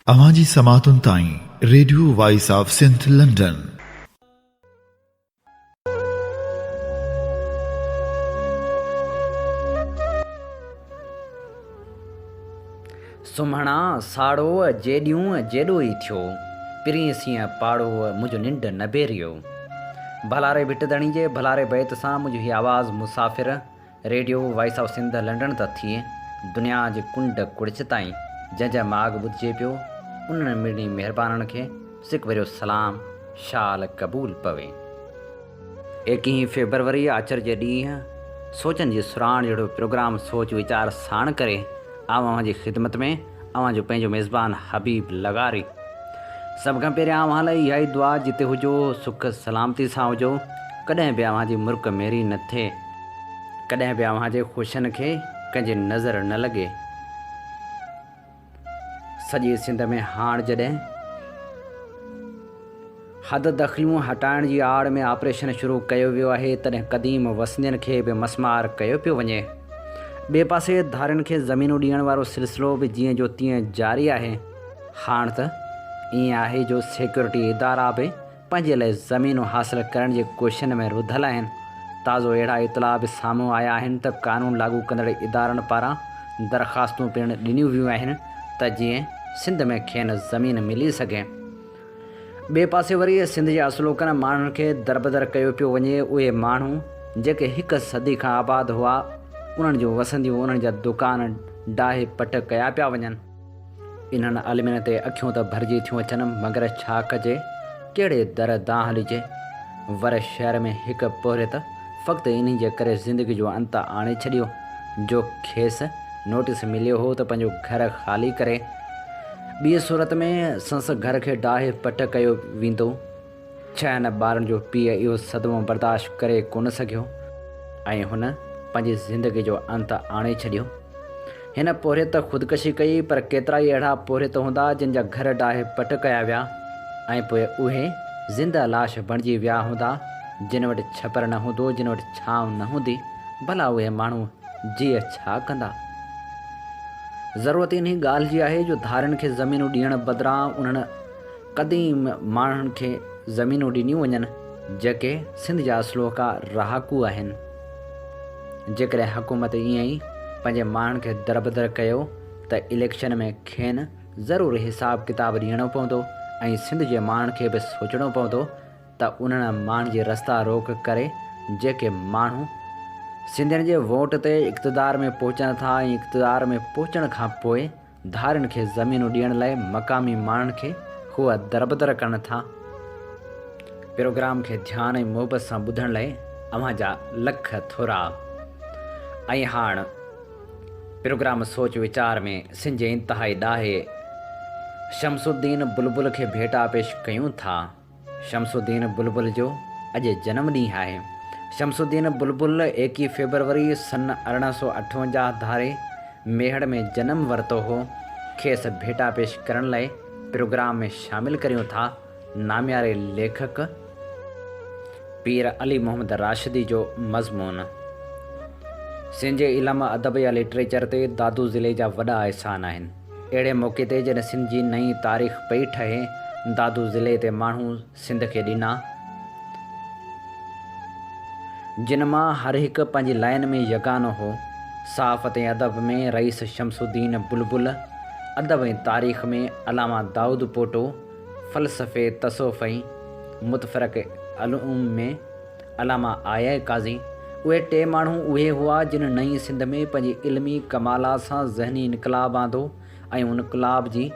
अवांजी समातुन ताईं radio voice of Sindh London. सुम्हणा साड़ो जेॾियूं जेॾो ई थियो, पिरीं सीअं पाड़ो मुंहिंजो निंड न बेरियो। भलारे भिटदणी जे भलारे बैत सां मुंहिंजी हीअ आवाज़ मुसाफ़िर radio voice of Sindh London त थिए दुनिया जे कुंड कुड़िच ताईं जंहिंजा माॻ ॿुधिजे पियो उन्हनि मिड़नी महिरबाननि खे सिक भरियो सलाम शाल क़बूल पवे। 21 फेबरवरी आचर जे ॾींहुं सोचनि जी सुराण जहिड़ो प्रोग्राम सोच वीचार साण करे अवां जी ख़िदमत में अवां जो पंहिंजो मेज़बान हबीब लगारी। सभ खां पहिरियां अवां लाइ इहा ई दुआ जिते हुजो सुख सलामती सां हुजो, कॾहिं बि अवां जी मुल्क मेरी न थिए, कॾहिं बि अवां जे ख़ुशियुनि खे कंहिंजी नज़र न लॻे। सॼी सिंध में हाणे जॾहिं हद दख़लियूं हटाइण जी आड़ में ऑपरेशन शुरू कयो वियो आहे, तॾहिं क़दीम वसंदियुनि खे बि मसमार कयो पियो वञे। ॿिए पासे धारियुनि खे ज़मीनूं ॾियण वारो सिलसिलो बि जीअं जो तीअं जारी आहे। हाणे त ईअं आहे जो सिक्योरिटी इदारा बि पंहिंजे लाइ ज़मीनूं हासिलु करण जी कोशिशनि में रुधल आहिनि। ताज़ो अहिड़ा इतला बि साम्हूं आया आहिनि त क़ानून लागू कंदड़ इदारनि पारां दरख़्वास्तूं पिणु ॾिनियूं वियूं आहिनि त जीअं सिंध में खेनि ज़मीन मिली सघे। ॿिए पासे वरी सिंध जे असलोकनि माण्हुनि खे दरबदर कयो पियो वञे। उहे माण्हू जेके हिकु सदी खां आबाद हुआ, उन्हनि जूं वसंदियूं उन्हनि जा दुकान डाहे पट कया पिया वञनि। इन्हनि अलमिन ते अखियूं त भरिजी थियूं अचनि, मगर छा कजे, कहिड़े दर दां हलिजे। वर शहर में हिकु पोरियत फ़क़्ति इन जे करे ज़िंदगी जो अंत आणे छॾियो जो खेसि नोटिस मिलियो हो त पंहिंजो घर ख़ाली करे ॿी सूरत में संस घर खे डाहे पट कयो वेंदो। 6 ॿारनि जो पीउ इहो सदमो बर्दाश्त करे कोन सघियो ऐं हुन पंहिंजी ज़िंदगी जो अंत आणे छॾियो। हिन पोरियत ख़ुदकशी कई, पर केतिरा ई अहिड़ा पोरियत हूंदा जिन जा घर डाहे पट कया विया ऐं पोइ उहे ज़िंदा लाश बणिजी विया हूंदा, जिन वटि छपर न हूंदो, जिन वटि छांव न हूंदी। भला उहे माण्हू जीअं छा कंदा? ज़रूरत इन ॻाल्हि जी आहे जो धारियुनि खे ज़मीनूं ॾियण बदिरां उन्हनि क़दीम माण्हुनि खे ज़मीनूं ॾिनियूं वञनि जेके सिंध जा असलोका रहाकू आहिनि। जेकॾहिं हुकूमत ईअं ई पंहिंजे माण्हुनि खे दरबदर कयो त इलेक्शन में खेनि ज़रूरु हिसाब किताब ॾियणो पवंदो ऐं सिंध जे माण्हुनि खे बि सोचणो पवंदो त उन्हनि माण्हुनि जी रस्ता रोक करे जेके माण्हू सिंधियुनि जे वोट ते इक़्तिदार में पहुचनि था ऐं इक़्तिदार में पहुचण खां पोइ धारियुनि खे ज़मीनूं ॾियण लाइ मक़ामी माण्हुनि खे हूअ दरबदर कनि था। प्रोग्राम खे ध्यानु ऐं मुहबत सां ॿुधण लाइ अव्हां जा लख थोरा। ऐं हाणे प्रोग्राम सोच वीचार में सिंध जे इंतिहाई ॾाहे शमसुद्दीन बुलबुल खे भेटा पेश कयूं था। शमसुद्दीन बुलबुल जो अॼु जनम ॾींहुं आहे। शमसुद्दीन बुलबुल 21 फेबरवरी सन 1858 धारे मेहड़ में जनम वरितो हो। खेसि भेटा पेश करण लाइ प्रोग्राम में शामिल करियूं था नामियारे लेखक पीर अली मोहम्मद राशिदी जो मज़मून। सिंध जे इल्म अदब या लिटरेचर ते दादू ज़िले जा वॾा एहसान आहिनि। अहिड़े मौक़े ते जॾहिं सिंध जी नई तारीख़ पई ठहे, दादू ज़िले ते माण्हू सिंध खे ॾिना, जिन मां हर हिकु पंहिंजी लाइन में यगानो हो। सहाफ़त ऐं अदब में रईस शमसुद्दीन बुलबुल, अदब ऐं तारीख़ में अलामा दाऊद पोटो, फ़लसफ़े तसौफ़ ऐं मुतफ़रक़ अलूम में अलामा आया काज़ी। उहे 3 माण्हू उहे हुआ जिन नई सिंध में पंहिंजी इल्मी कमालात सां ज़हनी इनकलाब आंदो ऐं उन इनकलाब जी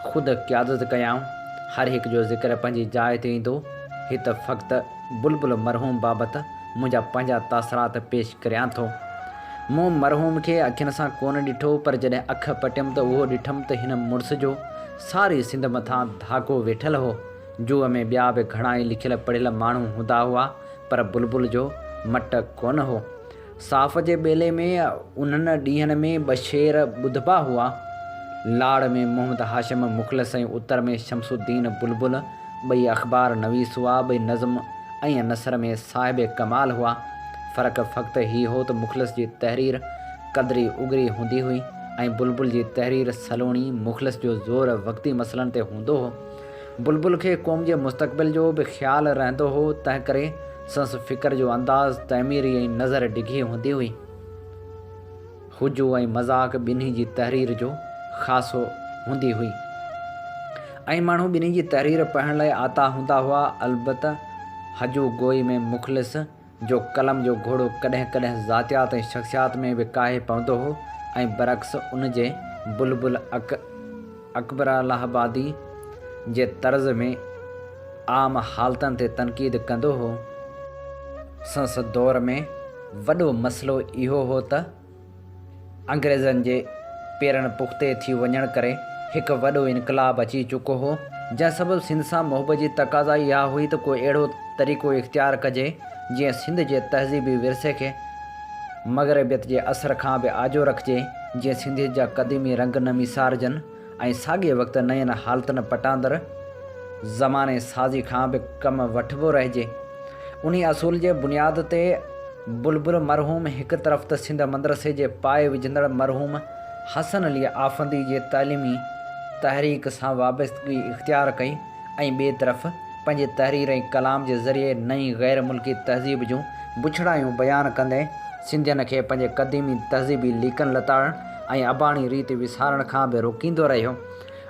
ख़ुदि क़यादत कयाऊं। हर हिकु जो ज़िक्र पंहिंजी जाइ ते ईंदो। हिते फ़क़्ति बुलबुल मरहूम बाबति मुंहिंजा पंहिंजा तासरात पेश करियां थो। मूं मरहूम खे अखियुनि सां कोन ॾिठो, पर जॾहिं अख पटियमि त उहो ॾिठमि त हिन मुड़ुस जो सारी सिंध मथां धाको वेठल हो। जूअ में ॿिया बि घणा ई लिखियल पढ़ियल माण्हू हूंदा हुआ, पर बुलबुल जो मट कोन हो। साफ़ जे ॿेले में उन्हनि ॾींहंनि में 2 शेर ॿुधबा हुआ। लाड़ में मोहम्मद हाशिम मुख़लिस ऐं उत्तर में शमसुद्दीन बुलबुल 2 अख़बार नवीस हुआ। 2 नज़म ऐं नसर में साहिब कमाल हुआ। फ़र्क़ु फ़क़्ति ही हो त मुख़लिस जी तहरीर क़दरी उगरी हूंदी हुई ऐं बुलबुल जी तहरीर सलोणी मुख़लिस जो ज़ोर वक़्ती मसइलनि ते हूंदो हो। बुलबुल खे क़ौम जे मुस्तक़बिल जो बि ख़्यालु रहंदो हो, तंहिं करे संस फ़िक्र जो अंदाज़ तइमीरी ऐं नज़र डिघी हूंदी हुई। हुजो ऐं मज़ाक़ ॿिन्ही जी तहरीर जो ख़ासो हूंदी हुई ऐं माण्हू ॿिन्ही जी तहरीर पढ़ण लाइ आता हूंदा हुआ। अलबत्त हजू गोई में मुख़लिस जो कलम जो घोड़ो कॾहिं कॾहिं ज़ातियात ऐं शख़्सियात में बि काहे पवंदो हो ऐं बरअक्स उन जे बुलबुल अकबरालाहाबादी जे तर्ज़ में आम हालतनि ते तनक़ीद कंदो हो। संस दौर में वॾो मसइलो इहो हो त अंग्रेज़नि जे पेरनि पुख़्ते थी वञण करे हिकु वॾो इनक़लाब अची चुको हो, जंहिं सबबि सिंध सां मुहबत जी तक़ाज़ा इहा हुई त कोई अहिड़ो तरीक़ो इख़्तियार कजे जीअं सिंध जे तहज़ीबी विरसे खे मग़रिबियत जे असर खां बि आजो रखिजे, जीअं सिंधियत जा क़दीमी रंग न विसारजनि ऐं साॻिए वक़्तु नयनि हालतुनि पटांदड़ ज़माने साज़ी खां बि कमु वठिबो रहिजे। उन असूल जे बुनियाद ते बुलबुल मरहूम हिकु तरफ़ त सिंध मदरसे जे पाए विझंदड़ मरहूम हसन अली आफ़ंदी जे तइलीमी तहरीक सां वाबस्तगी इख़्तियार कई ऐं ॿिए तरफ़ पंहिंजे तहरीर ऐं कलाम जे ज़रिए नई गैर मुल्की तहज़ीब जूं बुछड़ायूं बयानु कंदे सिंधियुनि खे पंहिंजे क़दीमी तहज़ीबी लीकन लताड़ण ऐं अबाणी रीति विसारण खां बि रोकींदो रहियो।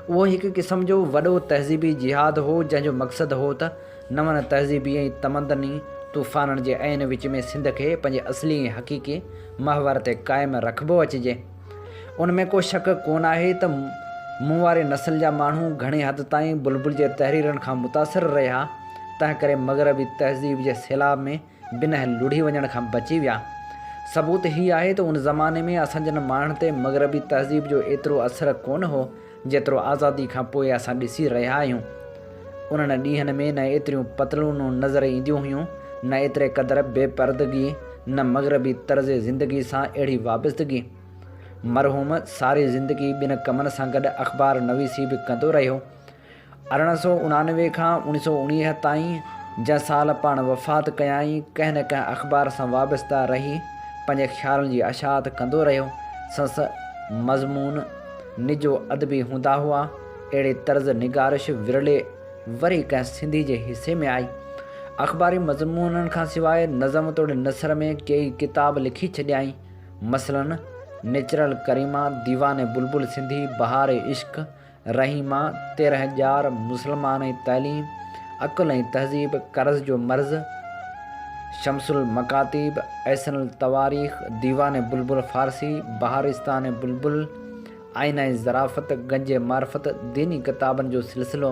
उहो हिकु क़िस्म जो वॾो तहज़ीबी जिहाद हो, जंहिंजो मक़सदु हो त नवनि तहज़ीबी ऐं तमदनी तूफ़ाननि जे ऐन विच में सिंध खे पंहिंजे असली ऐं हक़ीक़ी महवर ते क़ाइमु रखिबो अचिजे। उन में को शक कोन आहे त मूं वारे नस्ल जा माण्हू घणे हद ताईं बुलबुल जे तहरीरनि खां मुतासिर रहिया, तंहिं करे मग़रबी तहज़ीब जे सैलाब में बिना लुढ़ी वञण खां बची विया। सबूत हीअ आहे त उन ज़माने में असांजनि माण्हुनि ते मग़रबी तहज़ीब जो एतिरो असरु कोन हो जेतिरो आज़ादी खां पोइ असां ॾिसी रहिया आहियूं। उन्हनि ॾींहंनि में न एतिरियूं पतलूनूं नज़र ईंदियूं हुयूं, न एतिरे क़दुरु बेपर्दगी, न मग़रबी तर्ज़ ज़िंदगी सां अहिड़ी वाबस्तगी। मरहूम सारी ज़िंदगी ॿिनि कमनि सां गॾु अख़बार नवीसी बि कंदो रहियो। 1899 खां 1919 ताईं जंहिं साल पाण वफ़ात कयाईं, कंहिं न कंहिं अख़बार सां वाबस्ता रही पंहिंजे ख़्यालनि जी अशात कंदो रहियो। संस मज़मून निजो अदबी हूंदा हुआ। अहिड़े तर्ज़ निगारिश विरले वरी कंहिं सिंधी जे हिसे में आई। अख़बारी मज़मूननि खां सवाइ नज़म तोड़े नसर में कई किताब लिखी छॾियाई, मसलन नेचुरल करीमा, दीवाने बुलबुल सिंधी, बहार इश्क, रहीमा, 13 जार, मुसलमान ऐं तइलीम, अक़ुल ऐं तहज़ीब, कर्ज़ जो मर्ज़, शमसुल मकातीब, ऐसनुल तवारीख़, दीवाने बुलबुल फ़ारसी, बहारिस्तान बुलबुल, आईना ज़राफ़त, गंज मार्फत, दीनी किताबनि जो सिलसिलो।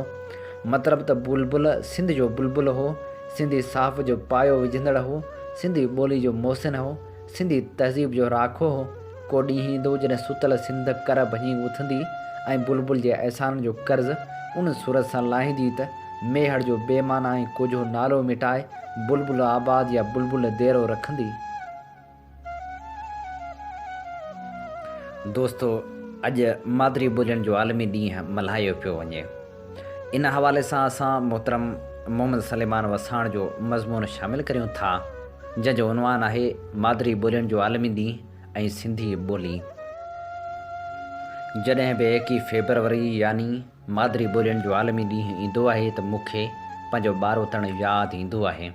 मतिलबु त बुलबुल सिंध जो बुलबुल हो, सिंधी साफ़ जो पायो विझंदड़ हो, सिंधी ॿोली जो मोहसिन हो, सिंधी तहज़ीब जो राखो हो। को ॾींहुं ईंदो जॾहिं सुतल सिंध कर भञी उथंदी ऐं बुलबुल जे अहसान जो कर्ज़ उन सूरत सां लाहींदी त मेहड़ जो बेमाना ऐं कुझो नालो मिटाए बुलबुल आबाद या बुलबुल देरो रखंदी। दोस्तो, अॼु मादरी ॿोलियुनि जो आलमी ॾींहुं मल्हायो पियो वञे। इन हवाले सां असां मोहतरम मोहम्मद सलेमान वसाण जो मज़मून शामिलु करियूं था, जंहिंजो उनवान आहे मादरी ॿोलियुनि जो आलमी ॾींहुं ऐं सिंधी ॿोली। जॾहिं बि 21 फेबरवरी यानी मादरी ॿोलियुनि जो आलमी ॾींहुं ईंदो आहे त मूंखे पंहिंजो ॿारोतण यादि ईंदो आहे।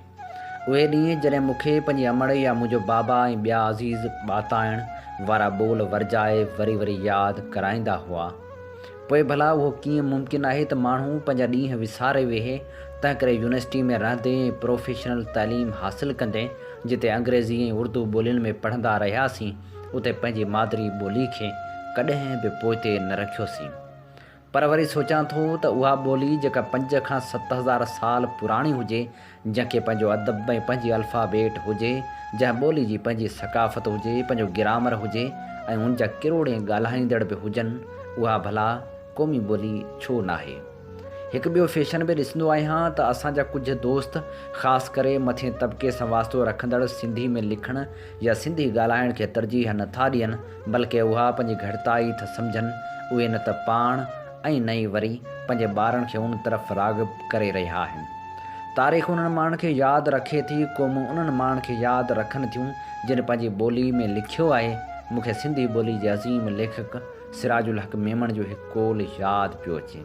उहे ॾींहं जॾहिं मूंखे पंहिंजी अमड़ या मुंहिंजो बाबा ऐं ॿिया अज़ीज़ ॿाताइण वारा ॿोल वरजाए वरी वरी यादि कराईंदा हुआ। पोइ भला उहो कीअं मुमकिन आहे त माण्हू पंहिंजा ॾींहं विसारे वेहे, तंहिं करे यूनिवर्सिटी में रहंदे ऐं प्रोफेशनल तइलीम हासिलु कंदे जिते अंग्रेज़ी ऐं उर्दू ॿोलियुनि में पढ़ंदा रहियासीं, उते पंहिंजी मादरी ॿोली खे कॾहिं बि पोइते न रखियोसीं। पर वरी सोचां थो त उहा ॿोली जेका 5 खां 7 हज़ार साल पुराणी हुजे, जंहिंखे पंहिंजो अदब ऐं पंहिंजी अल्फ़ाबेट हुजे, जंहिं ॿोली जी पंहिंजी सकाफ़त हुजे, पंहिंजो ग्रामर हुजे ऐं उन जा किरोड़े ॻाल्हाईंदड़ बि हुजनि, उहा भला क़ौमी ॿोली छो नाहे। हिकु ॿियो फैशन बि ॾिसंदो आहियां त असांजा कुझु दोस्त ख़ासि करे मथे तबिके सां वास्तो रखंदड़ सिंधी में लिखण या सिंधी ॻाल्हाइण खे तरजीह नथा ॾियनि, बल्कि उहा पंहिंजी घटिताई था सम्झनि। उहे न त पाण ऐं न ई वरी पंहिंजे ॿारनि खे उन तरफ़ राग़िब करे रहिया आहिनि। तारीख़ उन्हनि माण्हुनि खे यादि रखे थी, क़ौमूं उन्हनि माण्हुनि खे यादि रखनि थियूं जिन पंहिंजी ॿोली में लिखियो आहे मूंखे सिंधी ॿोली जे अज़ीम लेखक सिराजुल हक़ मेमण जो हिकु कोल यादि पियो अचे।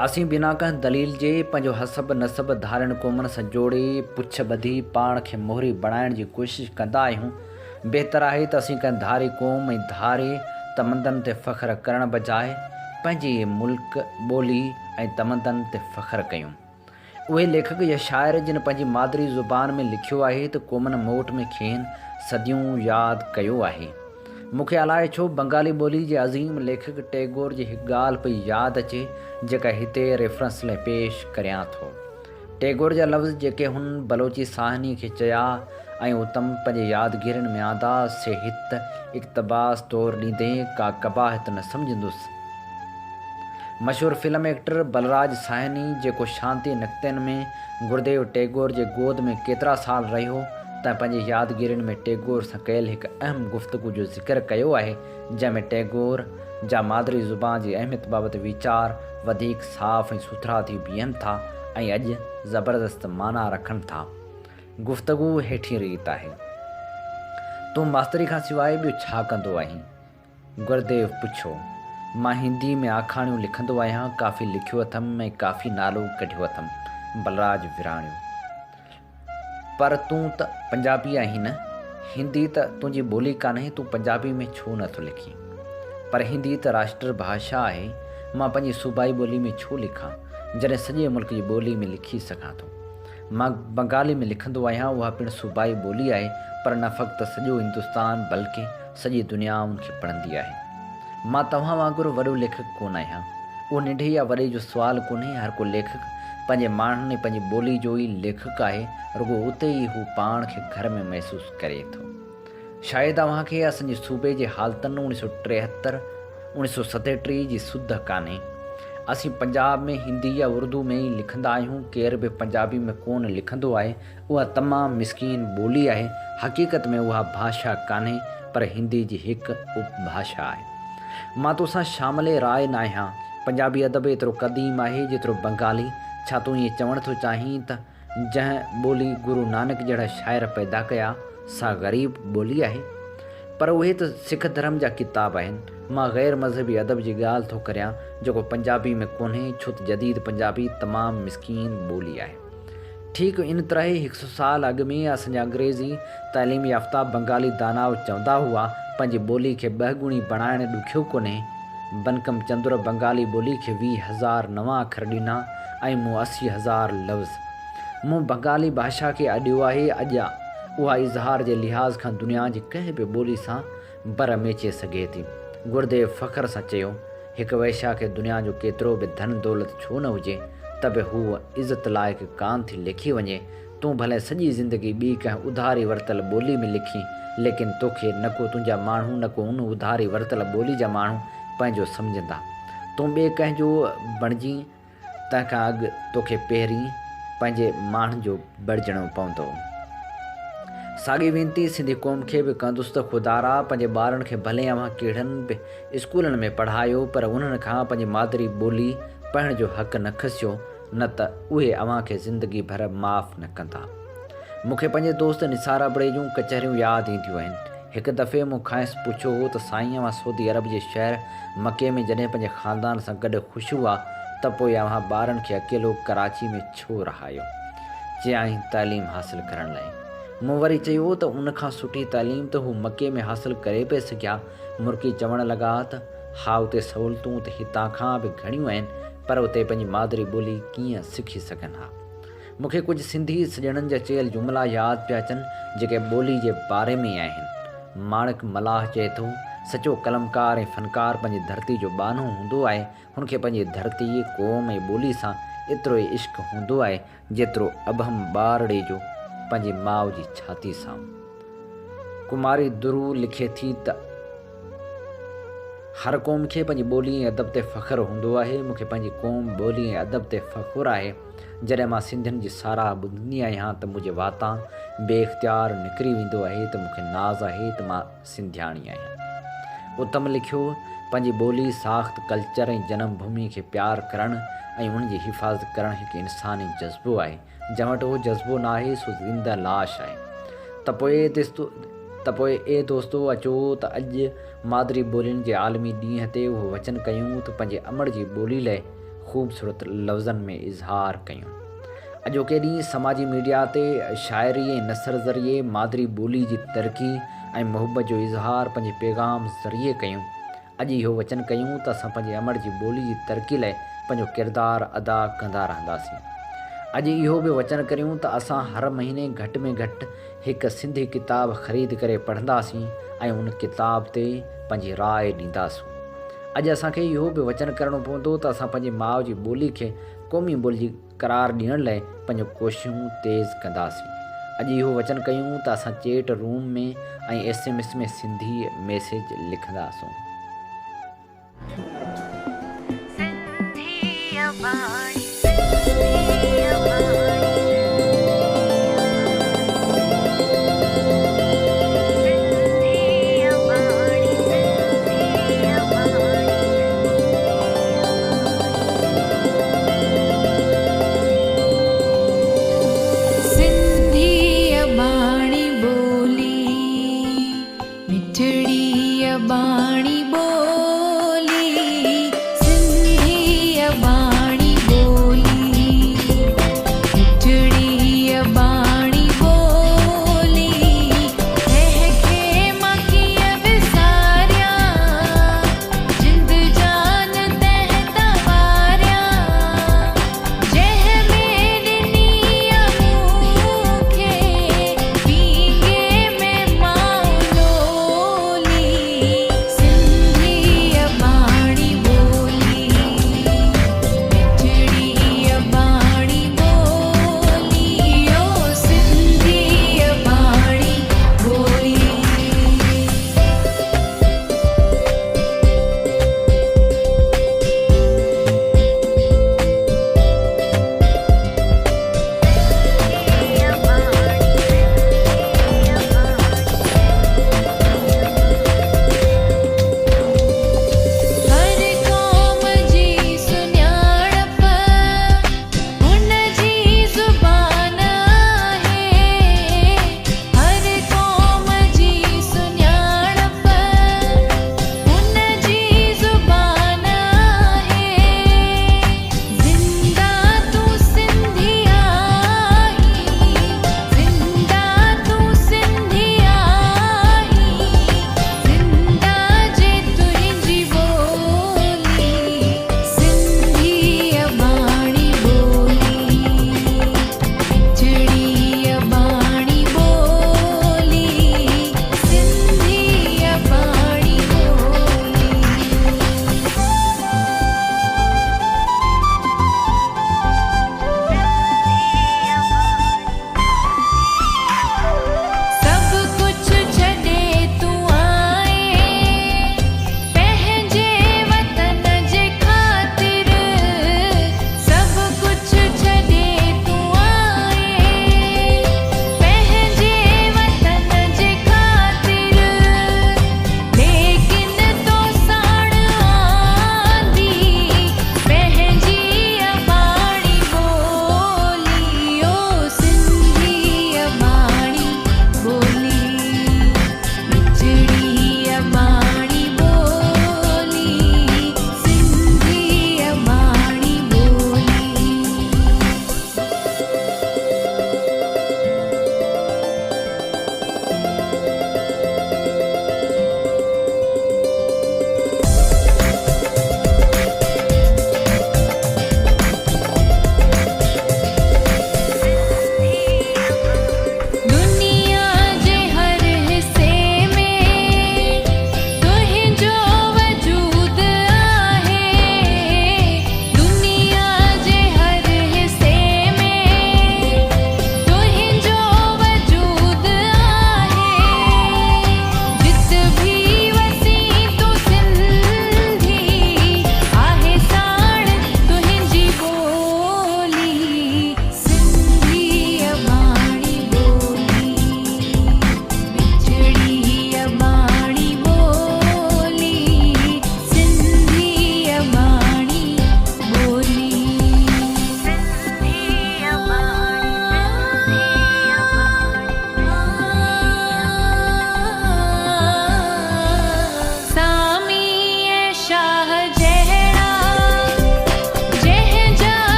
असीं बिना कंहिं दलील जे पंहिंजो हसब नसब धारनि क़ौमनि सां जोड़े पुछ ॿधी पाण खे मोहरी बणाइण जी कोशिशि कंदा आहियूं। बहितर आहे त असीं कंहिं धारी क़ौम ऐं धारे तमंदन ते फ़ख़्रु करण बजाए पंहिंजे मुल्क ॿोली ऐं तमंदन ते फ़ख़्रु कयूं। उहे लेखक या शाइर जिन पंहिंजी मादरी ज़ुबान में लिखियो आहे त क़ौमनि मोट में खेनि सदियूं यादि कयो आहे। मूंखे अलाए छो बंगाली ॿोली जे अज़ीम लेखक टैगोर जी हिकु ॻाल्हि पई यादि अचे जेका हिते रेफरेंस लाइ पेश करियां थो। टैगोर जा लफ़्ज़ जेके हुन बलोची साहनी खे चया ऐं उत्तम पंहिंजे यादगिरियुनि में आंदा से हित इक़्तबास तौरु ॾींदे का कबाहत न सम्झंदुसि। मशहूरु फिल्म एक्टर बलराज साहनी जेको शांती निक्तनि में गुरुदेव टैगोर जे गोद में केतिरा साल रहियो त पंहिंजे यादगिरियुनि में टैगोर सां कयल हिकु अहम गुफ़्तगू जो ज़िक्र कयो आहे जंहिंमें टैगोर जा मादरी ज़ुबान जी अहमियत बाबति वीचार वधीक साफ़ ऐं सुथरा थी बीहनि था ऐं अॼु ज़बरदस्त माना रखनि था। गुफ़्तगू हेठी रीत आहे। तूं मास्तरी खां सवाइ ॿियो छा कंदो आहीं? गुरुदेव पुछो। मां हिंदी में आखाणियूं लिखंदो आहियां, काफ़ी लिखियो अथमि ऐं काफ़ी नालो कढियो अथमि। बलराज विराणियो। पर तूं त पंजाबी आहीं न? हिंदी त तुंहिंजी ॿोली कान्हे, तूं पंजाबी में छो नथो लिखीं? पर हिंदी त राष्ट्र भाषा आहे, मां पंहिंजी सूबाई ॿोली में छो लिखां जॾहिं सॼे मुल्क जी ॿोली में लिखी सघां थो। मां बंगाली में लिखंदो आहियां, उहा पिणु सूबाई ॿोली आहे, पर न फ़क़्ति सॼो हिंदुस्तान बल्कि सॼी दुनिया उनखे पढ़ंदी आहे। मां तव्हां वांगुरु वॾो लेखक कोन आहियां। उहो नंढे या वॾे जो सुवालु कोन्हे। हर को लेखक पंहिंजे माण्हुनि ऐं पंहिंजी ॿोली जो ई लेखक आहे, रुॻो उते ई हू पाण खे घर में महसूसु करे थो। शायदि तव्हांखे असांजे सूबे जे हालतुनि 1973 1937 जी सुध कान्हे। असीं पंजाब में हिंदी या उर्दू में ई लिखंदा आहियूं, केर बि पंजाबी में कोन लिखंदो आहे। उहा तमामु मिसकीन ॿोली आहे। हक़ीक़त में उहा भाषा कान्हे, पर हिंदी जी हिकु उपभाषा आहे। मां तोसां शामिल राय न आहियां। पंजाबी अदब एतिरो क़दीम आहे जेतिरो बंगाली। छा तूं ईअं चवणु थो चाहीं त जंहिं ॿोली गुरु नानक जहिड़ा शाइर पैदा कया सा ग़रीब ॿोली आहे? पर उहे त सिख धर्म जा किताब आहिनि। मां ग़ैर मज़हबी अदब जी ॻाल्हि थो करियां जेको पंजाबी में कोन्हे, छो त जदीद पंजाबी तमामु मिसकीन ॿोली आहे। ठीकु इन तरह 100 साल अॻु में असांजा अंग्रेज़ी तइलीम याफ़्ता बंगाली दानाव चवंदा हुआ पंहिंजी ॿोली खे 2 गुणी बणाइणु ॾुखियो कोन्हे। बनकम चंद्र बंगाली ॿोली खे 20,000 नवां अखर ॾिना ऐं मूं 80,000 लफ़्ज़। मूं बंगाली भाषा खे अॾियो आहे। अॼु उहा इज़हार जे लिहाज़ खां दुनिया जी कंहिं बि ॿोली सां बर मेचे सघे थी। गुरुदेव फ़ख़्र सां चयो, हिकु वैश्या खे दुनिया जो केतिरो बि धन दौलत छो न हुजे त बि हूअ इज़त लाइक़ु कान थी लिखी वञे। तूं भले सॼी ज़िंदगी ॿी कंहिं उधारी वरितल ॿोली में लिखी, लेकिन तोखे न को तुंहिंजा माण्हू न को उन उधारी वरितल ॿोली जा माण्हू पंहिंजो सम्झंदा। तूं ॿिए कंहिंजो बणिजी, तंहिंखां अॻु तोखे पहिरीं पंहिंजे माण्हुनि जो बणिजणो पवंदो। साॻी वेनती सिंधी क़ौम खे बि कंदुसि त ख़ुदारा पंहिंजे ॿारनि खे भले अव्हां कहिड़नि बि स्कूलनि में पढ़ायो, पर उन्हनि खां पंहिंजी मादरी ॿोली पढ़ण जो हक़ु न खसियो, न त उहे अव्हां खे ज़िंदगी भर माफ़ न कंदा। मूंखे पंहिंजे दोस्त निसार अबड़े जूं कचहरियूं यादि ईंदियूं आहिनि। हिकु दफ़े मूं खांसि पुछियो हो त साईं, अव्हां सऊदी अरब जे शहर मके में जॾहिं पंहिंजे ख़ानदान सां गॾु ख़ुशि हुआ त पोइ अव्हां ॿारनि खे अकेलो कराची में छो रहायो? चयाईं, तालीम हासिलु करण लाइ। मूं वरी चयो त उन खां सुठी तालीम त हू मके में हासिलु करे पिए सघिया। मुर्की चवणु लॻा त हा, उते सहूलियतूं त हितां खां बि घणियूं आहिनि, पर उते पंहिंजी मादरी ॿोली कीअं सिखी सघनि हा। मूंखे कुझु सिंधी सॼणनि जा चयल जुमिला यादि पिया अचनि जेके ॿोली जे बारे में आहिनि। माणिक मलाह चए थो, सचो कलमकार ऐं फ़नकार पंहिंजी धरती जो बानो हूंदो आहे। हुनखे पंहिंजी धरती, क़ौम ऐं ॿोली सां एतिरो ई इश्क़ु हूंदो आहे जेतिरो अबहम ॿारड़े जो पंहिंजी माउ जी छाती सां। कुमारी दुरू लिखे थी त हर क़ौम खे पंहिंजी ॿोली ऐं अदब ते फ़ख़्रु हूंदो आहे। मूंखे पंहिंजी क़ौम, ॿोली ऐं अदब ते फ़ख़्रु आहे। जॾहिं मां सिंधियुनि जी साराह ॿुधंदी आहियां त मुंहिंजे वातां बेइख़्तियार निकिरी वेंदो आहे त मूंखे नाज़ आहे त मां सिंधियाणी आहियां। उत्तम लिखियो, पंहिंजी ॿोली, साख़्त, कल्चर ऐं जनम भूमि खे प्यारु करणु ऐं उनजी हिफ़ाज़त करणु हिकु इंसानी जज़्बो आहे। जंहिं वटि उहो जज़्बो न आहे सो ज़िंदा लाश आहे। त पोइ त पोइ दोस्तो अचो त अॼु मादरी ॿोलियुनि जे आलमी ॾींहं ते उहो वचन कयूं त पंहिंजे अमड़ जी ॿोली लाइ ख़ूबसूरत लफ़्ज़नि में इज़हार कयूं। अॼोके ॾींहुं समाजी मीडिया ते शाइरी ऐं नसर ज़रिए मादरी ॿोली जी तरक़ी ऐं मुहबत जो इज़हार पंहिंजे पैगाम ज़रिए कयूं। अॼु इहो वचन कयूं त असां पंहिंजे अमड़ जी ॿोली जी तरक़ी लाइ पंहिंजो किरदारु अदा कंदा रहंदासीं। अॼु इहो बि वचन करियूं त असां हर महीने घटि में घटि हिकु सिंधी किताब ख़रीद करे पढ़ंदासीं ऐं उन किताब ते पंहिंजी राय ॾींदासीं। अॼु असांखे इहो बि वचन करिणो पवंदो त असां पंहिंजी माउ जी ॿोली खे क़ौमी ॿोली जी करार ॾियण लाइ पंहिंजो कोशिशूं तेज़ कंदासीं। अॼु इहो वचन कयूं त असां चैट रूम में ऐं SMS में सिंधी मैसेज लिखंदासीं। बाणी बोली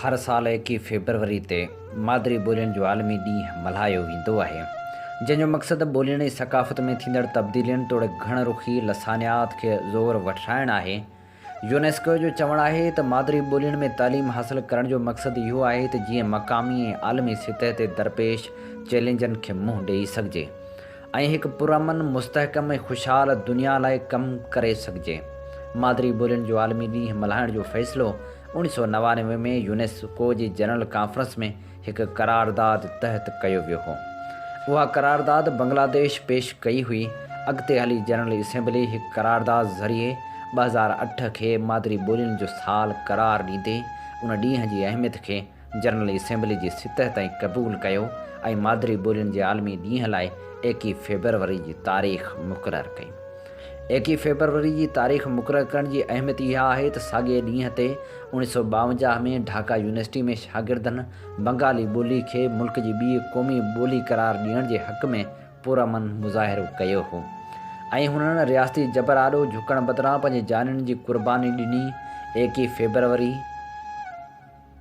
हर साल 21 फेबरवरी ते मादरी ॿोलियुनि जो आलमी ॾींहुं मल्हायो वेंदो आहे, जंहिंजो मक़सदु ॿोलियुनि जी सक़ाफ़त में थींदड़ तब्दीलियुनि तोड़े घण रुखी लसानियात खे ज़ोर वठाइणु आहे। यूनेस्को जो चवणु आहे त मादरी ॿोलियुनि में तालीम हासिलु करण जो मक़सदु इहो आहे त जीअं मक़ामी ऐं आलमी सतह ते दरपेश चैलेंजनि खे मुंहुं ॾेई सघिजे ऐं हिकु पुरअमन मुस्तहकम ऐं ख़ुशहाल दुनिया लाइ कमु करे सघिजे। मादरी ॿोलियुनि जो आलमी ॾींहुं मल्हाइण जो फ़ैसिलो 1999 में यूनेस्को जी जनरल कॉन्फ्रेंस में हिकु करारदाद तहत कयो वियो हो। उहा करारदाद बांग्लादेश पेश कई हुई। अॻिते हली जनरल असेंबली हिकु करारदाद ज़रिए 2008 खे मादरी ॿोलियुनि जो साल करार ॾींदे उन ॾींहं जी अहमियत खे जनरल असेंबली जी सतह ताईं क़बूलु कयो ऐं मादरी ॿोलियुनि जे आलमी ॾींहं लाइ 21 फेबरवरी जी तारीख़ मुक़ररु कई। 21 फेबरवरी जी तारीख़ मुक़ररु करण जी अहमियत इहा आहे त साॻिए ॾींहं ते 1952 में ढाका यूनिवर्सिटी में शागिर्दनि बंगाली ॿोली खे मुल्क जी ॿी क़ौमी ॿोली करार ॾियण जे हक़ में पुरअमन मुज़ाहिरो कयो हो ऐं हुननि रियासती जबर आॾो झुकण बदिरां पंहिंजे जानियुनि जी क़ुर्बानी ॾिनी। 21 फेबरवरी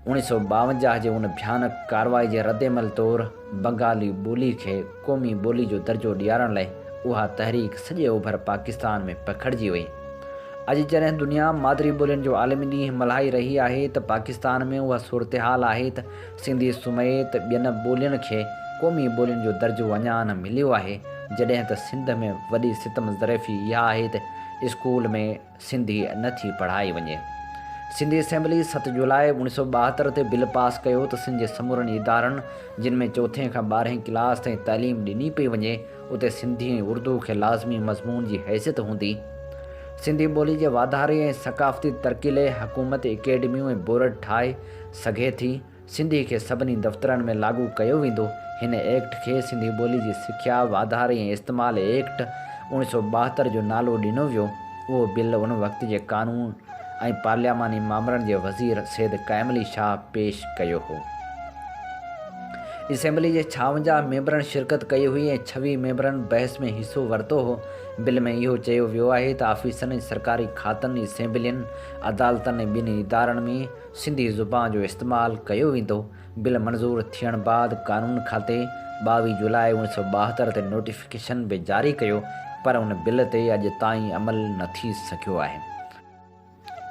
1952 जे उन भयानक कार्रवाई जे रद्देमल तौरु बंगाली ॿोली खे क़ौमी ॿोली जो दर्जो ॾियारण लाइ उहा तहरीक सॼे ओभर पाकिस्तान में पखिड़िजी वई। अॼु जॾहिं दुनिया मादरी ॿोलियुनि जो आलमी ॾींहुं मल्हाई रही आहे त पाकिस्तान में उहा सूरतहाल आहे त सिंधी समेत ॿियनि ॿोलियुनि खे क़ौमी ॿोलियुनि जो दर्जो अञा न मिलियो आहे, जॾहिं त सिंध में वॾी सितम ज़रफ़ी इहा आहे त स्कूल में सिंधी नथी पढ़ाई वञे। सिंधी असेंबली 7 जुलाई 1972 ते बिल पास कयो त सिंध जे समूरनि इदारनि जिन में 4 खां 12 क्लास ताईं तालीम ॾिनी पई वञे उते सिंधी ऐं उर्दू खे लाज़मी मज़मून जी हैसियत हूंदी। सिंधी ॿोली जे वाधारे ऐं सक़ाफ़ती तरक़ी लाइ हुकूमत एकेडमियूं ऐं बोर्ड ठाहे सघे थी। सिंधी खे सभिनी दफ़्तरनि में लागू कयो वेंदो। हिन एक्ट खे सिंधी ॿोली जी सिख्या वाधारे ऐं इस्तेमालु एक्ट 1972 जो नालो ॾिनो वियो। उहो बिल उन वक़्त जे क़ानून ऐं पार्लियामानी मामलनि जे वज़ीर सैद काइमली शाह पेश कयो हो। असेंबली जे 56 मेंबरनि शिरकत कई हुई ऐं 26 मेंबरनि बहस में हिसो वरितो हो। बिल में इहो चयो वियो आहे त ऑफिसनि ऐं सरकारी खातनि, असेंबलियुनि, अदालतनि ऐं ॿिनि इदारनि में सिंधी ज़ुबान जो इस्तेमालु कयो वेंदो। बिल मंज़ूरु थियण बाद क़ानून खाते 22 जुलाई 1972 ते नोटिफिकेशन बि जारी कयो, पर उन बिल ते अॼु ताईं अमल न थी सघियो आहे।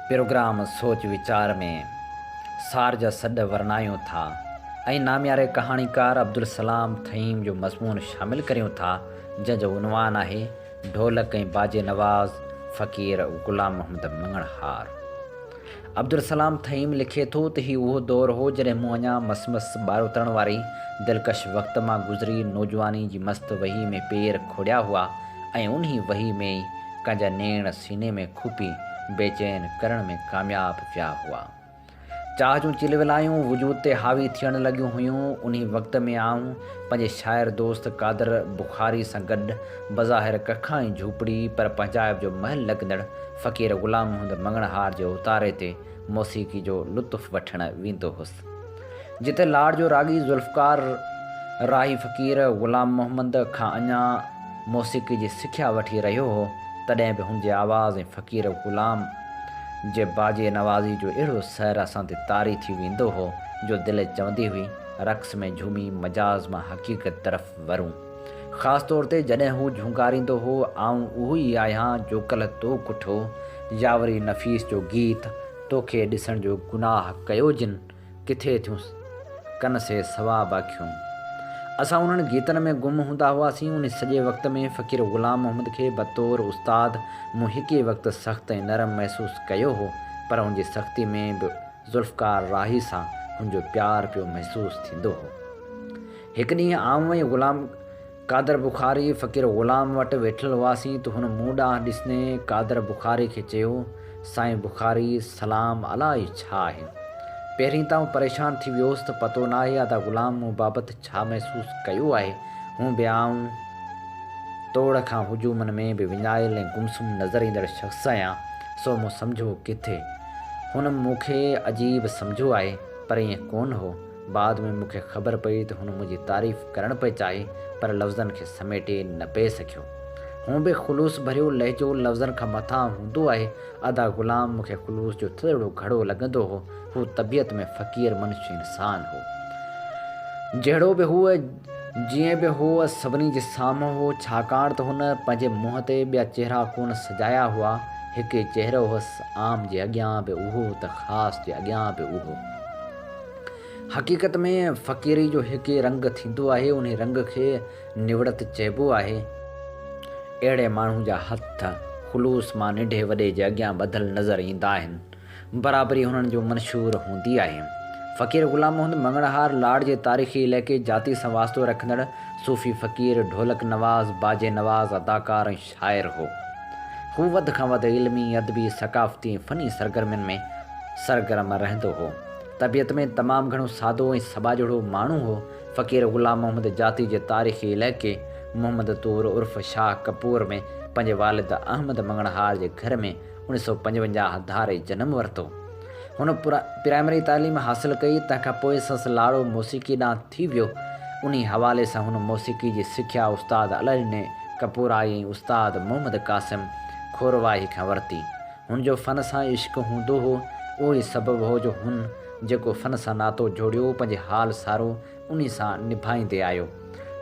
प्रोग्राम सोच वीचार में सार जा सॾ वरनायूं था ऐं नामियारे कहाणीकार अब्दुल सलाम थहीम जो मज़मून शामिलु करियूं था, जंहिंजो उनवान आहे ढोलक ऐं बाजे नवाज़ फ़क़ीर ग़ुलाम मोहम्मद मंगणहार। अब्दुल सलाम थहीम लिखे थो त हीउ उहो दौरु हो जॾहिं मूं अञा मस ॿार उतरण वारी दिलकश वक़्त मां गुज़री नौजवानी जी मस्त वही में पेर खोड़िया हुआ ऐं उन वही में ई कंहिंजा नेण सीने में खुपी बेचैन करण में कामयाब विया हुआ। चाह जूं चिलवलायूं वजूद ते हावी थियण लॻियूं हुयूं। उन वक़्त में आऊं पंहिंजे शाइर दोस्त कादर बुखारी सां गॾु बज़ाहिर कखा ऐं झूपड़ी पर पंजाब जो महल लॻंदड़ फ़क़ीर ग़ुलाम मोहम्मद मंगणहार जे उतारे ते मौसीक़ी जो लुत्फ़ वठणु वेंदो हुउसि। जिते लाड़ जो रागी ज़ुल्फ़कार राही फ़क़ीर ग़ुलाम मोहम्मद खां अञा मौसीक़ी जी सिख्या वठी रहियो हो, तॾहिं बि हुनजे आवाज़ ऐं फ़क़ीर ग़ुलाम जे बाजे नवाज़ी जो अहिड़ो सैर असां ते तारी थी वेंदो हो जो दिलि चवंदी हुई रक़्स में झूमी मजाज़ मां हक़ीक़त तरफ़ वरूं। ख़ासि तौर ते जॾहिं हू झुंगारींदो हो, आऊं उहो ई आहियां जो कल्ह तो कुठो यावरी नफ़ीस जो गीत तोखे ॾिसण जो गुनाह कयो जिन किथे थियूं कन से सवाब अखियूं। असां उन्हनि गीतनि में गुम हूंदा हुआसीं। उन सॼे वक़्त में फ़क़ीर ग़ुलाम मोहम्मद खे बतौर उस्ताद मूं हिक ई वक़्तु सख़्तु ऐं नरम महसूसु कयो हो, पर हुनजी सख़्ती में बि ज़ुल्फ़कार राही सां हुनजो प्यारु पियो महसूसु थींदो हो। हिकु ॾींहुं आऊं ऐं ग़ुलाम कादर बुखारी फ़क़ीर ग़ुलाम वटि वेठल हुआसीं त हुन मूं ॾांहुं ॾिसंदे कादर बुखारी खे चयो, साईं बुखारी सलाम अलाही छा आहे? पहिरीं त परेशान थी वियोसि त पतो न आहे अदा ग़ुलाम मूं बाबति छा महसूसु कयो आहे। हूं बि आऊं तोड़ खां हुजूमनि में बि विञायल ऐं गुमसुम नज़र ईंदड़ शख़्स आहियां, सो मूं सम्झो किथे हुन मूंखे अजीब सम्झो आहे, पर ईअं कोन हो। बाद में मूंखे ख़बर पई त हुन मुंहिंजी तारीफ़ करणु पिए चाहे, पर लफ़्ज़नि खे समेटे न पिए सघियो। हूँ बि ख़ुलूस भरियो लहजो लफ़्ज़नि खां मथां हूंदो आहे। अदा ग़ुलाम मूंखे ख़ुलूस जो थोरो घड़ो लॻंदो हो। हू तबियत में फ़क़ीर मनुष्य इंसान हो, जहिड़ो बि हुअ, जीअं बि हुअ सभिनी जे साम्हूं हो, छाकाणि त हुन पंहिंजे मुंहं ते ॿिया चहिरा कोन सजाया हुआ। हिकु चहिरो हुअसि, आम जे अॻियां बि उहो त ख़ासि जे अॻियां बि उहो। हक़ीक़त में फ़क़ीरी जो हिकु रंग थींदो आहे, उन रंग खे निवड़त चइबो आहे। अहिड़े माण्हू जा हथ ख़ुलूस मां नंढे वॾे जे अॻियां ॿधल नज़र ईंदा आहिनि। बराबरी हुननि जो मंशूर हूंदी आहे। फ़क़ीर ग़ुलाम मोहम्मद मंगणहार लाड़ जे तारीख़ी इलाइक़े जाती सां वास्तो रखंदड़ सूफ़ी फ़क़ीर, ढोलक नवाज़, बाजे नवाज़, अदाकार ऐं शाइर हो। हू वधि खां वधि इल्मी, अदबी, सक़ाफ़ती ऐं फ़नी सरगर्मियुनि में सरगर्म रहंदो हो। तबियत में तमामु घणो सादो ऐं सबाजड़ो माण्हू हो। फ़क़ीर ग़ुलाम मोहम्मद जाती जे तारीख़ी इलाइक़े मोहम्मद तूर उर्फ़ शाह कपूर में पंहिंजे वालिद अहमद मंगणहार जे घर में 1955 धारे जनमु वरितो। हुन प्राइमरी तालीम हासिलु कई। तंहिंखां पोइ संसि लाड़ो मौसीक़ी ॾांहुं थी वियो। उन हवाले सां हुन मौसीक़ी जी सिख्या उस्ताद अलादीन कपूराई ऐं उस्ताद मोहम्मद क़ासिम खोरवाही खां वरिती। हुन जो फ़न सां इश्क़ु हूंदो हो। उहो ई सबबु हो जो हुन जेको फ़न सां नातो जोड़ियो, पंहिंजे हाल सारो उन सां निभाईंदे आयो।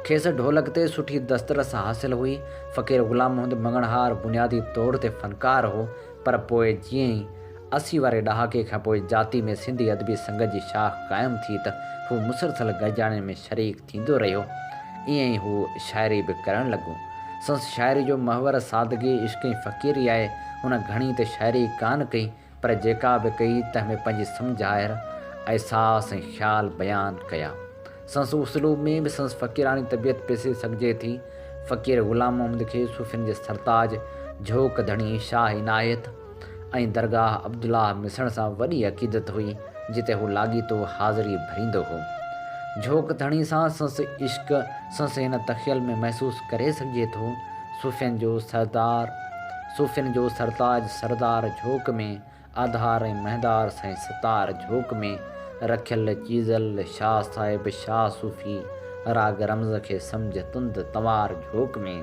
खेसि ढोलक ते सुठी दस्तरस हासिलु हुई। फ़क़ीर ग़ुलाम मोहम्मद मंगणहार बुनियादी तौर ते फ़नकार हो, पर पोइ जीअं ई 80 वारे ॾहाके खां पोइ जाती में सिंधी अदबी संगत जी शाख क़ाइमु थी त हू मुसलसल गॾिजाणे में शरीक थींदो रहियो। ईअं ई हू शाइरी बि करणु लॻो। संसि शाइरी जो महवर सादगी, इश्क़ ऐं फ़क़ीरी आहे। हुन घणी त शाइरी कान कई, पर जेका बि कई तंहिंमें पंहिंजी सम्झाइर, अहसास ऐं ख़्याल बयानु कया। संसि उसलूब में बि संसि फ़क़ीरानी तबियत पेसे सघिजे थी। फ़क़ीर ग़ुलाम मोहम्मद खे सूफ़ियुनि जे सरताज झोक धणी शाह इनायत ऐं दरगाह अब्दुल्लाह मिसण सां वॾी अक़ीदत हुई, जिते हू लाॻीतो हाज़िरी भरींदो हो। झोक धणी सां संसि इश्क़ संसि हिन तख़यल में महसूसु करे सघिजे थो। सूफ़ियुनि जो सरताज सरदार झोक में, आधार ऐं महदार साईं सतार झोक में, रखियल चीज़ल शाह साहिब शाह सूफ़ी राग रमज़ खे सम्झ तुंद तवार झोक में।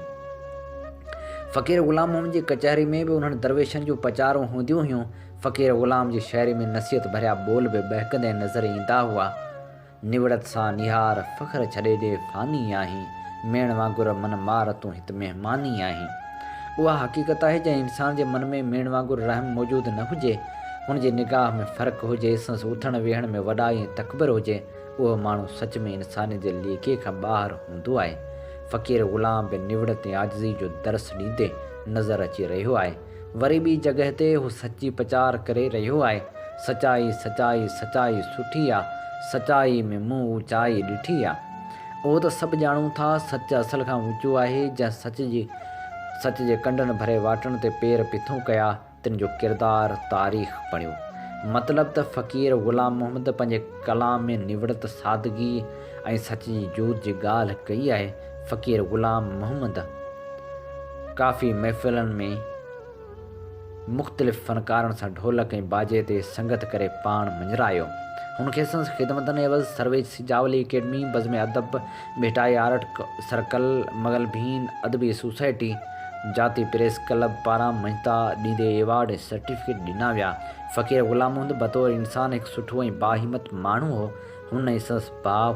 फ़क़ीर ग़ुलाम मोहम्मद जी कचहरी में बि उन्हनि दरवेशनि जूं पचारूं हूंदियूं हुयूं। फ़क़ीर ग़ुलाम जी शाइरी में नसीहत भरिया बोल बि बहकंदे नज़र ईंदा हुआ। निवड़त सां निहार फ़ख़्र छॾे ॾे फ़ानी आहीं, मेण वांगुरु मन मार तूं हिते महिमानी आहीं। उहा हक़ीक़त आहे जंहिं इंसान जे मन में मेण वांगुरु रहम मौजूदु न हुजे, हुन जी निगाह में फ़र्क़ु हुजे, संसि उथण वेहण में वॾाई ऐं तकबर हुजे, उहो माण्हू सच में इंसानी जे लेखे खां ॿाहिरि हूंदो आहे। फ़क़ीर ग़ुलाम बि निवड़त ऐं आजिज़ी जो दर्स ॾींदे नज़र अची रहियो आहे। वरी ॿी जॻह ते हू सची प्रचार करे रहियो आहे। सचाई सचाई सचाई सुठी आहे, सचाई में मुंहुं ऊचाई ॾिठी आहे। उहो त सभु ॼाणूं था, सच असल खां ऊचो आहे। जंहिं सच जे कंडनि भरे वाटण ते पेर पिथूं कया, तिन जो किरदारु तारीख़ बणियो। मतिलब त फ़क़ीर ग़ुलाम मोहम्मद पंहिंजे कलाम में निवड़त, सादगी ऐं सच जी जूत जी ॻाल्हि कई आहे। फ़क़ीर ग़ुलाम मोहम्मद काफ़ी महफ़िलनि में मुख़्तलिफ़ फ़नकारनि सां ढोलक ऐं बाजे ते संगत करे पाण मंझरायो। हुनखे संसि ख़िदमतनि एवज़ सर्वेज सिजावली अकेडमी, बज़्म अदब, भेटाई आर्ट सर्कल, मगल भीन अदबी सोसाइटी, जाती प्रेस क्लब पारां मञता ॾींदे एवार्ड ऐं सर्टिफिकेट ॾिना विया। फ़क़ीर ग़ुलाम मोहम्मद बतौर इंसान हिकु सुठो ऐं बाहिमत माण्हू हो। हुन ऐं संसि भाउ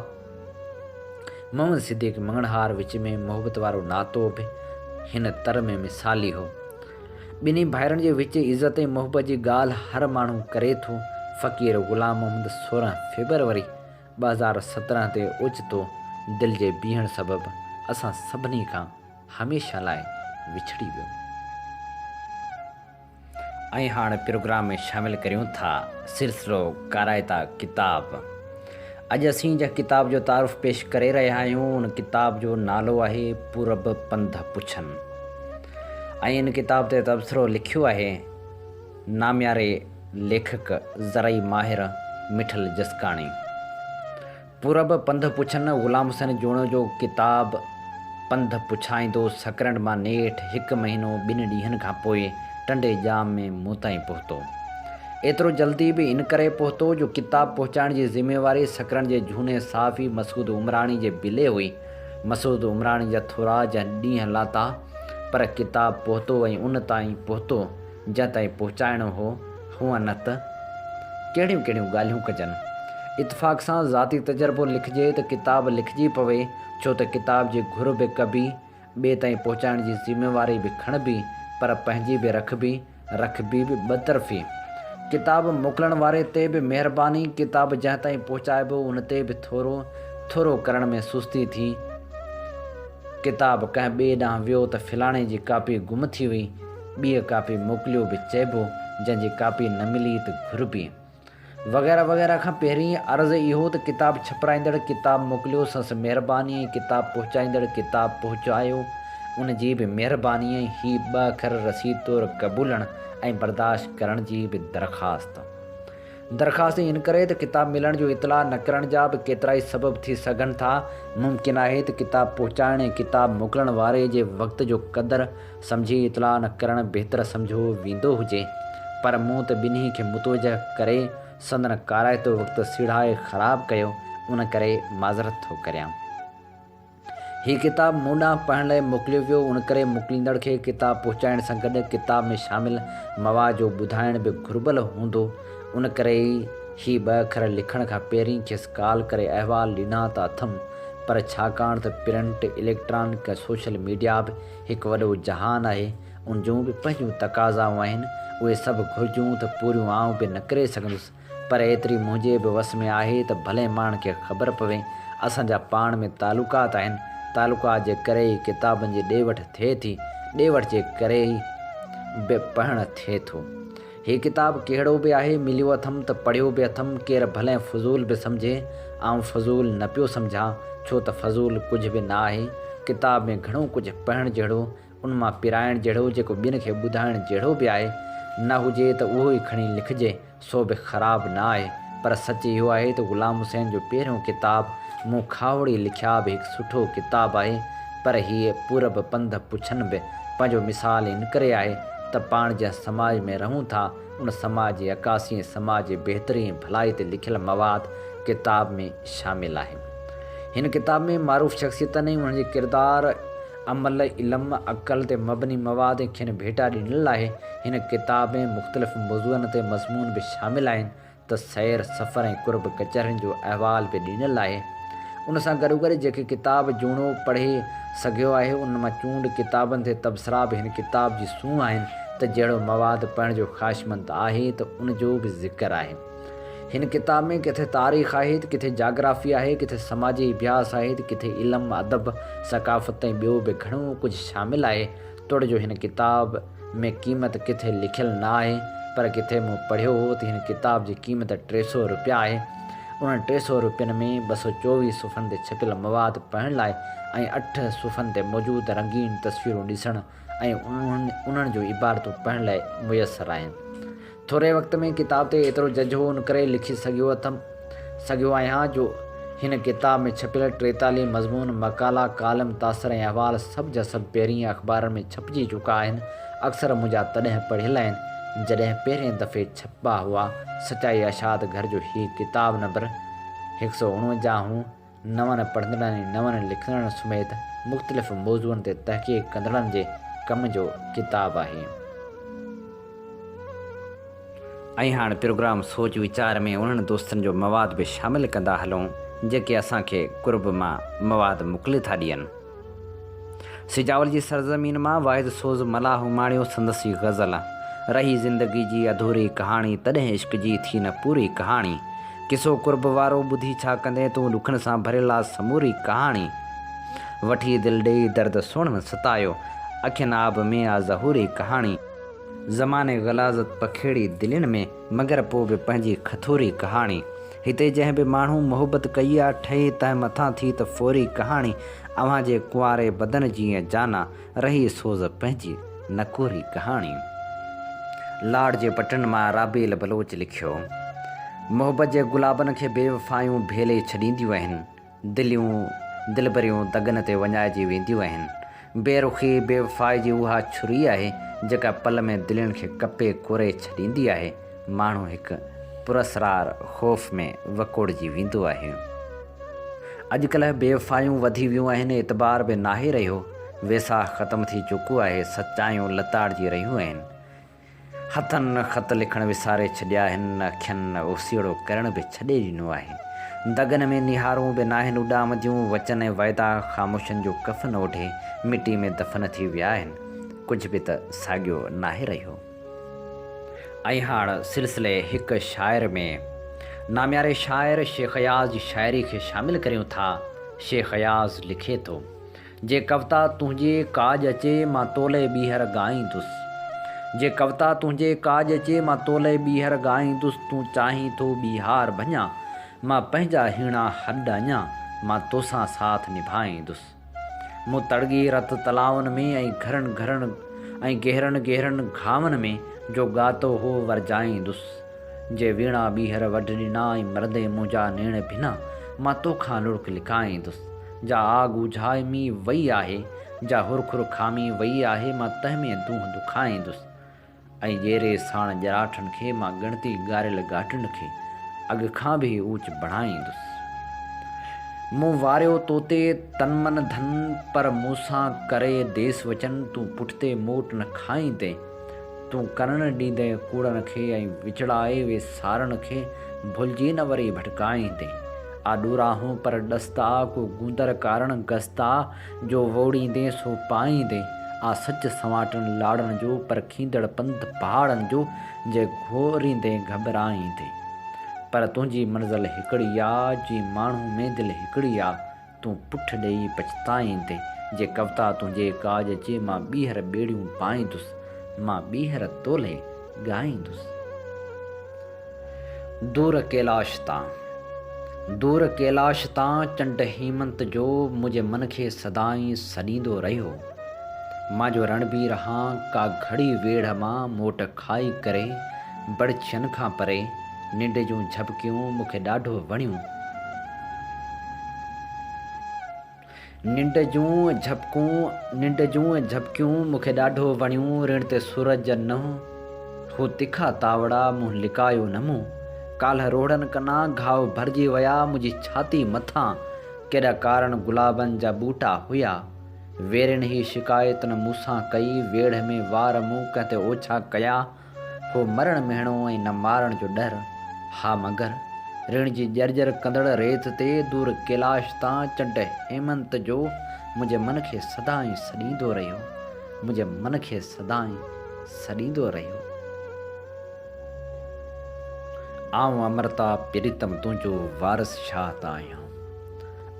मोहम्मद सिद्दीक़ मंगणहार विच में मुहबत वारो नातो बि हिन तर में मिसाली हो। ॿिन्ही भाइरनि जे विच इज़त ऐं मुहबत जी ॻाल्हि हर माण्हू करे थो। फ़क़ीर ग़ुलाम मोहम्मद 16 फ़रवरी 2017 ते ओचितो दिलि जे बीहण सबबि असां सभिनी खां हमेशह लाइ विछड़ी वियो। ऐं हाणे प्रोग्राम में शामिलु करियूं था सिलसिलो काराइता किताब। अॼु असीं जंहिं किताब जो तारुफ़ पेश करे रहिया आहियूं, उन किताब जो नालो आहे पूरब पंध पुछनि। ऐं इन किताब ते तबसरो लिखियो आहे नामियारे लेखक ज़रई माहिर मिठल जसकाणी। पूरब पंध पुछनि ग़ुलाम हुसैन जोणो जो किताब पंध पुछाईंदो सकरंड मां नेठि 1 महीनो 2 ॾींहंनि खां पोइ टंडे जाम में मूं ताईं पहुतो। एतिरो जल्दी बि इन करे पहुतो जो किताब पहुचाइण जी ज़िम्मेवारी सकरंड जे झूने साफ़ी मसूद उमराणी जे बिले हुई। मसूद उमराणी जा थोरा जंहिं ॾींहं लाता, पर किताब पहुतो ऐं उन ताईं पहुतो जंहिं ताईं पहुचाइणो हो। हूअं न त कहिड़ियूं कहिड़ियूं ॻाल्हियूं कजनि। इतफ़ाक़ सां ज़ाती तजुर्बो लिखिजे त किताब लिखिजी पवे, छो त किताब जी घुर बि कबी, ॿिए ताईं पहुचाइण जी ज़िमेवारी बि खणबी, पर पंहिंजी बि रखबी बि ॿतरफ़ी। किताब मोकिलण वारे ते बि महिरबानी, किताब जंहिं ताईं पहुचाइबो उन ते बि थोरो थोरो करण में सुस्ती थी। किताब कंहिं ॿिए ॾांहुं वियो त फिलाणे जी कापी गुम थी वई, ॿीअ कापी मोकिलियो बि चइबो, जंहिंजी कापी न मिली त घुरबी, वग़ैरह वग़ैरह। खां पहिरीं अर्ज़ु इहो त किताब छपाईंदड़ किताब मोकिलियो, संस महिरबानी, ऐं किताब पहुचाईंदड़ किताब पहुचायो, उन जी बि महिरबानी। ही 2 अखर रसीद तौरु क़बूलण ऐं बर्दाश्त करण जी बि दरख़्वास्त इन करे त किताब मिलण जो इतला न करण जा बि केतिरा ई सबब थी सघनि था। मुमकिन आहे त किताब पहुचाइण ऐं किताब मोकिलण वारे जे वक़्त जो क़दुरु सम्झी इतला न करणु बहितर सम्झो वेंदो हुजे, पर मूं त ॿिन्ही खे मुतवजह करे संदन काराइतो वक़्तु सिढ़ाए ख़राबु कयो, उन करे माज़रत थो करियां। हीअ किताब मूं ॾांहुं पढ़ण लाइ मोकिलियो वियो, उन करे मोकिलींदड़ खे किताब पहुचाइण सां गॾु किताब में शामिल मवाद जो ॿुधाइण बि घुर्बल हूंदो। उन करे ही 2 अखर लिखण खां पहिरीं खेसि कॉल करे अहवाल ॾिना त अथमि, पर छाकाणि त प्रिंट, इलेक्ट्रॉनिक, सोशल मीडिया बि हिकु वॾो जहान आहे, उन जूं बि पंहिंजूं तक़ाज़ाऊं आहिनि। उहे सभु घुरिजूं त पूरियूं आउं बि न करे सघंदुसि, पर एतिरी मुंहिंजे बि वस में आहे त भले माण्हुनि खे ख़बर पवे। असांजा पाण में तालुकात आहिनि, तालुकात जे करे ई किताबनि जी ॾे वठि थिए थी, ॾे वठि जे करे ई बि पढ़णु थिए थो। हीअ किताब कहिड़ो बि आहे, मिलियो अथमि त पढ़ियो बि अथमि। केरु भले फज़ूल बि सम्झे, आउं फज़ूल न पियो सम्झां, छो त फज़ूल कुझु बि न आहे। किताब में घणो कुझु पढ़ण जहिड़ो, उन मां पिराइण जहिड़ो, जेको ॿियनि खे ॿुधाइण जहिड़ो बि आहे। न हुजे त उहो ई खणी लिखिजे, सो बि ख़राबु न आहे। पर सच इहो आहे त ग़ुलाम हुसैन जो पहिरियों किताब मूं खावड़ी लिखिया बि हिकु सुठो किताबु आहे, पर हीअ पूरब पंध पुछनि बि पंहिंजो मिसाल इन करे आहे त पाण जंहिं समाज में रहूं था, उन समाज जी अकासी, समाज जी बहितरी ऐं भलाई ते लिखियलु मवाद किताब में शामिल आहे। हिन किताब में मारूफ़ शख़्सियतनि ऐं उन्हनि जे किरदार, अमल, इल्म, अक़ल ते मबनी मवाद खेनि भेटा ॾिनल आहे। हिन किताब में मुख़्तलिफ़ मौज़ूअनि ते मज़मून बि शामिल आहिनि, त सैर, सफ़र ऐं कुर्ब कचहरियुनि जो अहवाल बि ॾिनल आहे। उन सां गॾोगॾु जेके किताब जूणो पढ़े सघियो आहे, उन मां चूंड किताबनि ते तबसरा बि हिन किताब जी सूंह आहिनि, त जहिड़ो मवाद पढ़ण जो ख़्वाहिशमंद आहे त उन जो बि ज़िक्र आहे। हिन किताब में किथे तारीख़ आहे, त किथे जाग्राफ़ी आहे, किथे समाजी इतिहास आहे, त किथे इल्म, अदब, सक़ाफ़त ऐं ॿियो बि घणो कुझु शामिल आहे। तोड़ जो हिन किताब में क़ीमत किथे लिखियलु न आहे, पर किथे मूं पढ़ियो हो त हिन किताब जी क़ीमत 300 रुपया आहे। उन 300 रुपयनि में 224 सुफ़नि ते छपियल मवाद पढ़ण लाइ ऐं 8 सुफ़नि ते मौजूदु रंगीन तस्वीरूं ॾिसण ऐं उन्हनि जूं इबारतूं पढ़ण लाइ मुयसरु आहिनि। थोरे वक़्त में किताब ते एतिरो जज़्बो उन करे लिखी सघियो आहियां जो हिन किताब में छपियल 43 मज़मून, मक़ाला, कालम, तासर ऐं अहवाल सभु जा सभु पहिरीं अख़बारनि में छपिजी चुका आहिनि। अक्सर मुंहिंजा तॾहिं पढ़ियल आहिनि जॾहिं पहिरें दफ़े छपा हुआ। सचाई अशात घर जो हीअ किताब नंबर 149 नवनि पढ़ंदड़नि ऐं नवनि लिखंदड़नि समेत मुख़्तलिफ़ मौज़ूअनि ते तहक़ीक़ कंदड़नि जे कम जो किताब आहे। ऐं हाणे प्रोग्राम सोच वीचार में उन्हनि दोस्तनि जो मवाद बि शामिलु कंदा हलूं जेके असांखे कुर्ब मां मवाद मोकिले था ॾियनि। सिजावल जी सरज़मीन मां वाहिद सोज़ मलाह उमाणियो संदसी ग़ज़ल, रही ज़िंदगी जी अधूरी कहाणी, तॾहिं इश्क जी थी न पूरी कहाणी। किसो कुर्ब वारो ॿुधी छा कंदे तूं, ॾुखनि सां भरियल आहे समूरी कहाणी। वठी दिलि ॾेई दर्द सुहिणनि सतायो, अखियुनि आब में आहे ज़हूरी कहाणी। ज़माने ग़लाज़त पखेड़ी दिलनि में, मगर पोइ बि पंहिंजी खथूरी कहाणी। हिते जंहिं बि माण्हू मोहबत कई आहे, ठही तंहिं मथां थी त फ़ौरी कहाणी। अव्हां जे कुंवारे बदन जीअं जाना, रही सोज़ पंहिंजी नकोरी कहाणी। लाड जे पटनि मां राबेल बलोच लिखियो, मोहबत जे गुलाबनि खे बेवफ़ायूं भेले छॾींदियूं आहिनि। दिलभरियूं दगनि ते वञाइजी वेंदियूं आहिनि। बेरुखी बेवफ़ाई जी उहा छुरी आहे, जेका पल में दिलनि खे कपे कोरे छॾींदी आहे। माण्हू हिकु पुरस्रार ख़ौफ़ में वकोड़जी वेंदो आहे। अॼुकल्ह बेवफ़ायूं वधी वियूं आहिनि, एतबार बि नाहे रहियो। वेसा ख़त्म थी चुको आहे, सचायूं लताड़जी रहियूं आहिनि। हथनि ख़त लिखणु विसारे छॾिया आहिनि, अखियुनि ओसीड़ो करण बि छॾे ॾिनो आहे। दगनि में निहारूं बि नाहिनि उॾामदियूं, वचन ऐं वाइदा ख़ामोशनि जो कफ़न ओढ़े मिटी में दफ़न थी विया आहिनि। कुझु बि त साॻियो नाहे रहियो। ऐं हाणे सिलसिले हिकु शाइर में नाम्यारे शाइर शेख अयाज़ जी शाइरी खे शामिलु करियूं था। शेख अयाज़ लिखे थो, जे कविता तुंहिंजे काज अचे मां तोले ॿीहर ॻाईंदुसि। जे कविता तुंहिंजे काज अचे मां तोले ॿीहर ॻाईंदुसि। तूं चाहीं थो ॿीहार भञा, मां पंहिंजा हीणा हॾ अञा, मां तोसां साथ निभाईंदुसि। मूं तड़गी रत तलाउनि में ऐं घरनि घरनि ऐं गहरनि गहरनि घावनि में जो ॻातो हो वरजाईंदुसि। जे वीणा ॿीहर वढ ॾिना ऐं मरदे मुंहिंजा नेण भिना, मां तोखां लुड़क लिकाईंदुसि। जा आग उझाए मी वई आहे, जा हुरखुर खामी वई आहे, मां तंहिंमें दूंह दुखाईंदुसि। ऐं ॼेरे साण ॼराठनि खे मां ॻणती ॻारियल घाटनि खे अॻ खां बि ऊच बढ़ाईंदुसि। मूं वारियो तोते तन मन धन, पर मूंसां करे देस वचन। तूं पुठिते मोट न खाईंदे, तूं करण ॾींदे कूड़नि खे ऐं विछड़ाए वे सारनि खे भुलिजी न वरी भटकाईंदे। आॾूरा हूं पर ॾसता को गूंदर कारण गसता, जो वोड़ींदे सो पाईंदे। आ सच सवाटनि लाड़नि जो पर खींदड़ पंध पहाड़नि जो, जे घोरींदे घबराईंदे। पर तुंहिंजी मंज़िल हिकिड़ी आ, जी माण्हू में दिलि हिकिड़ी आ, तूं पुठ ॾेई पछताईंदे। जे कविता तुंहिंजे काज अचे मां ॿीहर ॿेड़ियूं पाईंदुसि, मां ॿीहर तोले ॻाईंदुसि। दूर कैलाश तां, दूर कैलाश तां चंड हेमंत जो, मुंहिंजे मन खे सदाईं सॾींदो रहियो। मां जो रणबीर हां का घड़ी वेड़ मां मोट खाई करे, बड़छियनि खां परे निंड जूं झपकियूं मूंखे ॾाढो वणियूं। निंड जूं झपकियूं मूंखे ॾाढो वणियूं। रिण ते सूरज न हू तिखा तावड़ा मुंहुं लिकायो न मूं। काल्ह रोड़नि कना घाव भरिजी विया मुंहिंजी छाती मथां, केॾा कारण गुलाबनि जा बूटा हुया। वेरनि ही शिकायत न मूंसां कई, वेड़ में वार मूं कंहिं ते ओछा कया। हो मरण मेहणो ऐं न मारण जो डर, हा मगर ऋण जी जर्जर कंदड़ रेत ते। दूर कैलाश तां चंड हेमंत जो, मुंहिंजे मन खे सदाईं सॾींदो रहियो, मुंहिंजे मन खे सदाईं सॾींदो रहियो। आऊं अमृता प्रीतम तुंहिंजो वारस शाह त आहियां।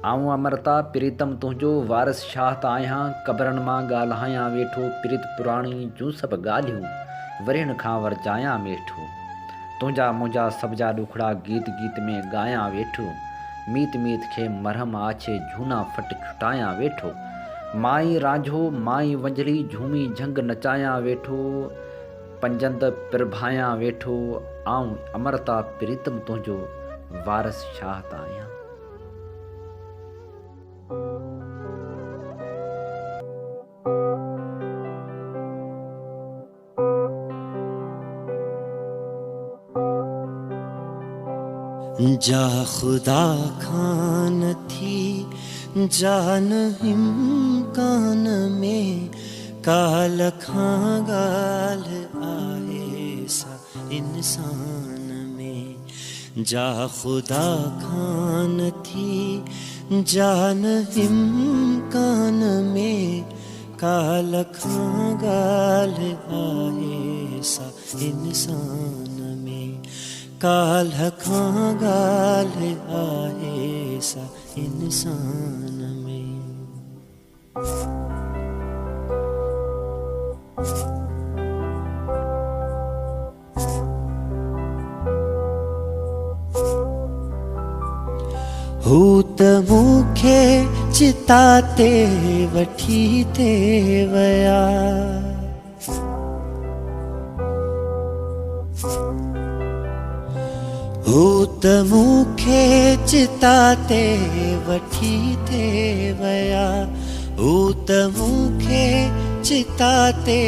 आऊं अमृता प्रीतम तुंहिंजो वारस शाह त आहियां। क़बरनि मां ॻाल्हायां वेठो, प्रीत पुराणी जूं सभु ॻाल्हियूं वरियण खां वरजायां वेठो। तुंहिंजा मुंहिंजा सभ जा ॾुखड़ा गीत गीत में ॻायां वेठो। मीत मीत खे मरहम आछे झूना फट छुटायां वेठो। माई रांझो माई वंजली झूमी झंग नचायां वेठो, पंजंद पिरभायां वेठो। आऊं अमृता प्रीतम तुंहिंजो वारस शाह त आहियां। जा खुदा खान थी जान इम्कान में, काल खां गाल आहे सा इंसान में। जा खुदा खान थी जान इम्कान में, काल खां गाल आहे सा इंसान में। काल खां गाल आहे सा इंसान में। हू त मूंखे चिता ते वठी ते विया, हू त मूंखे चिता ते वठी ते विया। हू त मूंखे चिता ते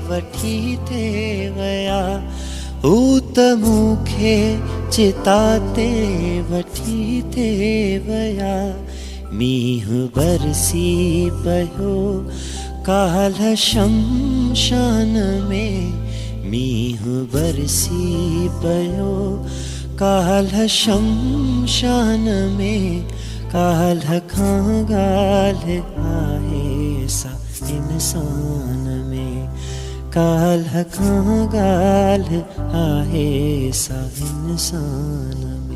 वठी ते विया। हू त मूंखे चिता ते वठी ते विया। मींह बरसी पयो काल्ह शमशान में। मींह बरसी पयो काल्ह शमशान में। काल्ह खां ॻाल्हि आहे सा इंसान में। काल्ह खां ॻाल्हि आहे सा इंसान में।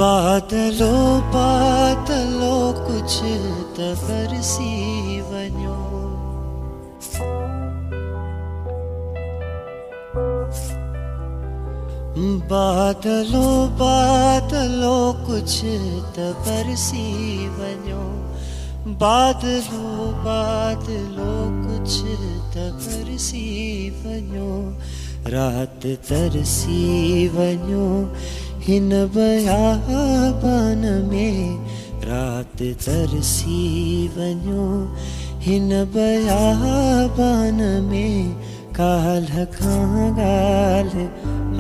बादलो बादलो कुछ त बरसी वञो। बादलो बादलो कुछ त बरसी वञो। बादलो बादलो कुछ त बरसी वञो। रात तरसी वञो हिन बयाबान में। रात तरसी वञो हिन बयाबान में। काल्ह खां ॻाल्हि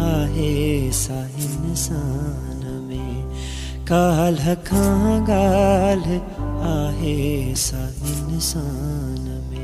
आहे सा इंसान में। काल्ह खां ॻाल्हि आहे सा इंसान में।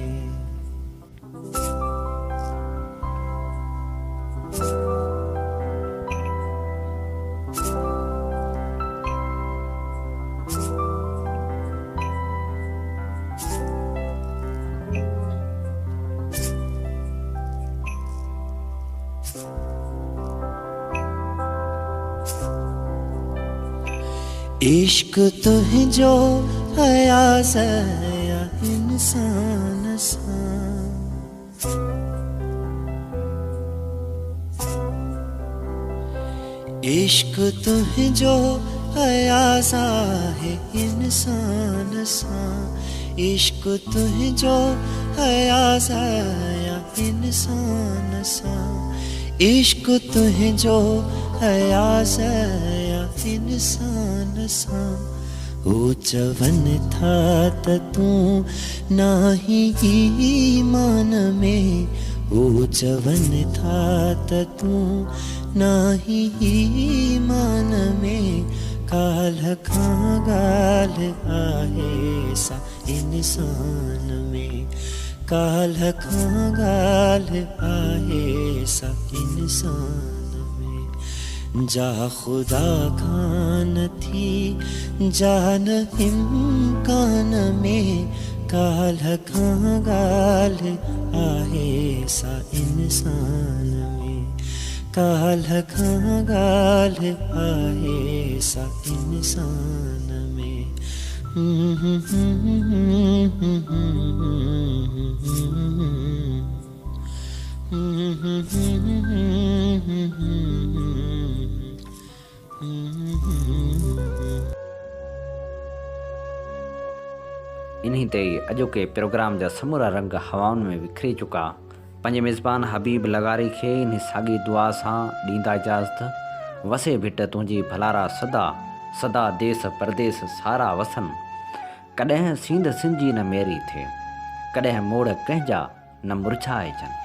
इश्क तुझो अयाज़ या इंसान सां। इश्क तुझो अयाज़ है इंसान सां। इश्क तुझो अयाज़ या इंसान सां। इश्क तुझो अयाज़ या इंसान सां। ओ चवनि था त तूं नाही ईमान में। ओ चवनि था त तूं नाही ईमान में। काल्ह खां ॻाल्हि आहे सा इंसान में। काल्ह खां ॻाल्हि आहे सा इंसान। जा खुदा खान थी जान इम्कान में। काल्ह खां ॻाल्हि आहे सा इंसान में। काल्ह खां ॻाल्हि आहे सा इंसान में। इन्हीं ते अॼोके प्रोग्राम जा समूरा रंग हवाउनि में विखरी चुका। पंहिंजे मेज़बान हबीब लगारी खे इन साॻी दुआ सां ॾींदा इजाज़त। वसे भिट तुंहिंजी भलारा सदा सदा देस परदेस सारा वसन। कॾहिं सींध सिंजी न मेरी थिए कॾहिं मोड़ कंहिंजा न मुरझाइजनि।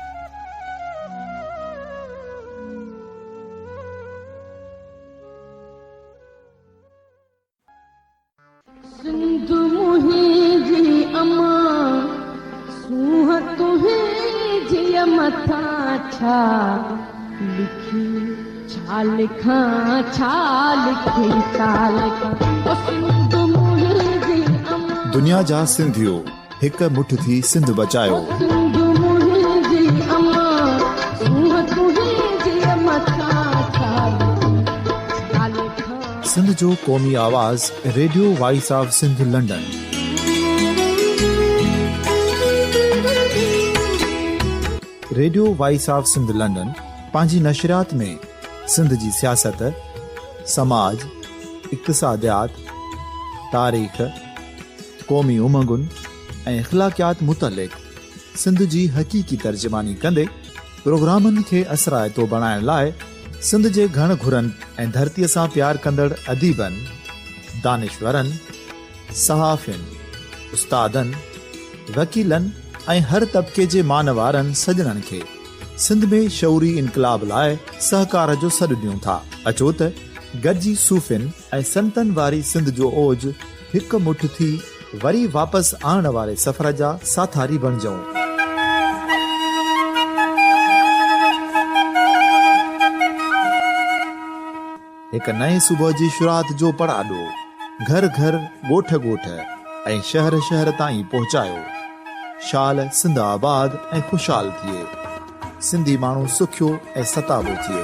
सिंधु मुंहिंजी अमा सूंह तुंहिंजी मथां छा लिखी। छा लिखां छा लिखी छा लिखां। सिंधु मुंहिंजी अमा। दुनिया जा सिंधियो हिक मुठ थी सिंध बचायो। सिंधु मुंहिंजी अमा सूंह तुंहिंजी मथां छा लिखां। सिंध जो क़ौमी आवाज़ radio voice of Sindh London. Radio voice of Sindh London पंहिंजी नशरियात में सिंध जी सियासत, समाज, इक़्तिसादियात, तारीख़, क़ौमी उमंगुनि ऐं इख़्लाक़ियात मुतलिक़ सिंध जी हक़ीक़ी तर्जुमानी कंदे प्रोग्रामनि खे असराइतो बणाइण लाइ सिंध जे घण घुरनि ऐं धरतीअ सां प्यार कंदड़ अदीबनि, दानिशवरनि, सहाफ़ियुनि, उस्तादनि, वकीलनि ऐं हर तबिके जे मानवारनि सजणनि खे सिंध में शऊरी इनकलाब लाइ सहकार जो सॾु ॾियूं था। अचो त गॾिजी सूफ़ियुनि ऐं संतनि वारी सिंध जो ओज हिकु मुठ थी वरी वापसि आणण वारे सफ़र जा साथारी बणिजऊं। हिकु नए सुबुह जी शुरूआत जो पड़ाॾो घर घर, ॻोठ ॻोठ ऐं शहर शहर ताईं पहुचायो। शाल सिंध आबाद ऐं ख़ुशहाल थिए, सिंधी माण्हू सुखियो ऐं सताबो थिए।